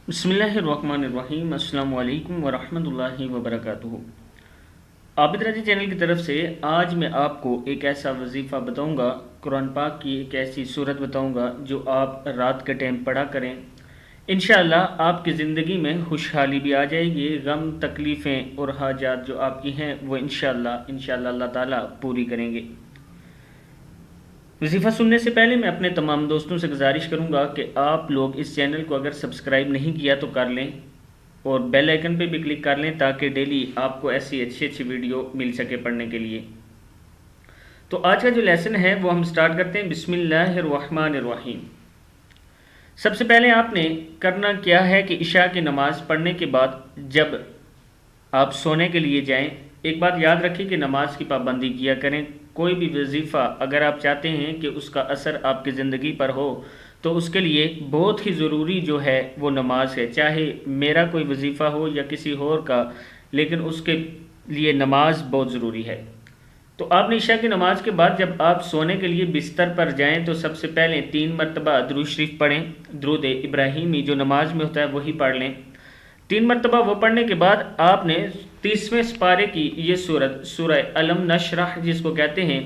बिस्मिल्लाहिर्रहमानिर्रहीम। अस्सलामु अलैकुम वरहमतुल्लाहि वबरकातुहू। आबिद रजी चैनल की तरफ से आज मैं आपको एक ऐसा वजीफ़ा बताऊंगा, कुरान पाक की एक ऐसी सूरत बताऊंगा जो आप रात के टाइम पढ़ा करें। इंशाअल्लाह आपकी ज़िंदगी में खुशहाली भी आ जाएगी, गम तकलीफ़ें और हाजात जो आपकी हैं वो इंशाअल्लाह अल्लाह ताला पूरी करेंगे। वजीफ़ा सुनने से पहले मैं अपने तमाम दोस्तों से गुजारिश करूंगा कि आप लोग इस चैनल को अगर सब्सक्राइब नहीं किया तो कर लें और बेल आइकन पे भी क्लिक कर लें ताकि डेली आपको ऐसी अच्छी वीडियो मिल सके पढ़ने के लिए। तो आज का जो लेसन है वो हम स्टार्ट करते हैं। बिस्मिल्लाहिर्रहमानिर्रहीम। सबसे पहले आपने करना क्या है कि इशा की नमाज़ पढ़ने के बाद जब आप सोने के लिए जाएं, एक बात याद रखिए कि नमाज की पाबंदी किया करें। कोई भी वजीफ़ा अगर आप चाहते हैं कि उसका असर आपकी ज़िंदगी पर हो तो उसके लिए बहुत ही ज़रूरी जो है वो नमाज है, चाहे मेरा कोई वजीफ़ा हो या किसी और का, लेकिन उसके लिए नमाज बहुत ज़रूरी है। तो आपने इशा की नमाज के बाद जब आप सोने के लिए बिस्तर पर जाएं तो सबसे पहले 3 मरतबा दुरूद शरीफ पढ़ें। दुरूद इब्राहिमी जो नमाज में होता है वही पढ़ लें। 3 मरतबा वो पढ़ने के बाद आपने 30वें सिपारे की ये सूरत सूरह अलम नशरह जिसको कहते हैं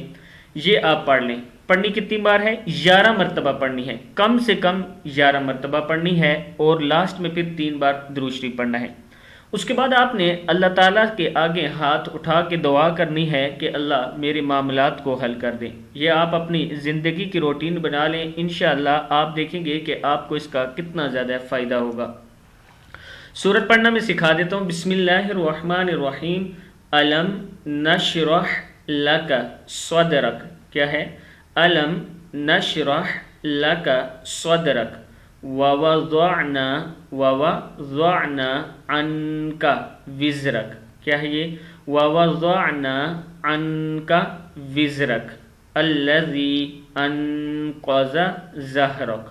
ये आप पढ़ लें। पढ़नी कितनी बार है? 11 मरतबा पढ़नी है, कम से कम 11 मरतबा पढ़नी है और लास्ट में फिर 3 बार दुरूद शरीफ पढ़ना है। उसके बाद आपने अल्लाह ताला के आगे हाथ उठा के दुआ करनी है कि अल्लाह मेरे मामलात को हल कर दें। ये आप अपनी ज़िंदगी की रूटीन बना लें, इंशाअल्लाह आप देखेंगे कि आपको इसका कितना ज़्यादा फ़ायदा होगा। सूरत पढ़ना मैं सिखा देता हूँ। बिस्मिल्लाहिर्रहमानिर्रहीम। अलम नशरह लका सदरक। क्या है? अलम नशरह लका सदरक ववज़अना अन्का विज़रक। क्या है ये? ववज़अना अन्का विज़रक अल्लज़ी अनक़ज़ ज़हरक।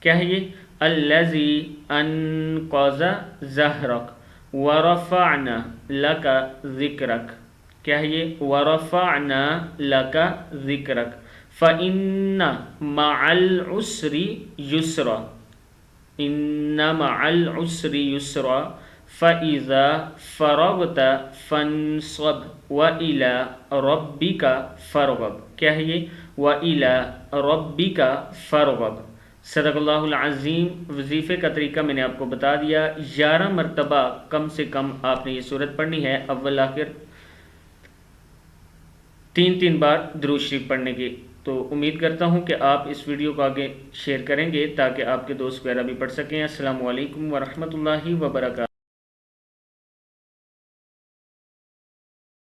क्या है ये? अल्लज़ी अनक़ज़ ज़हरक वरफ़अना लका ज़िक्रक। क्या है ये? वरफ़अना लका ज़िक्रक फ़इन्ना मअल उसरि युस्रा। इन्ना मअल उसरि युस्रा फ़इज़ा फ़रग़त फ़न्सब व इला रब्बिका फ़रग़ब। क्या है ये? व इला रब्बिका फ़रग़ब। सदक़ल्लाहुल अज़ीम। वजीफ़े का तरीका मैंने आपको बता दिया। 11 मरतबा कम से कम आपने ये सूरत पढ़नी है, अव्वल आखिर 3 बार दुरूद शरीफ पढ़ने की। तो उम्मीद करता हूँ कि आप इस वीडियो को आगे शेयर करेंगे ताकि आपके दोस्त वगैरह भी पढ़ सकें। अस्सलामु अलैकुम वरहमतुल्लाहि वबरकातुहू।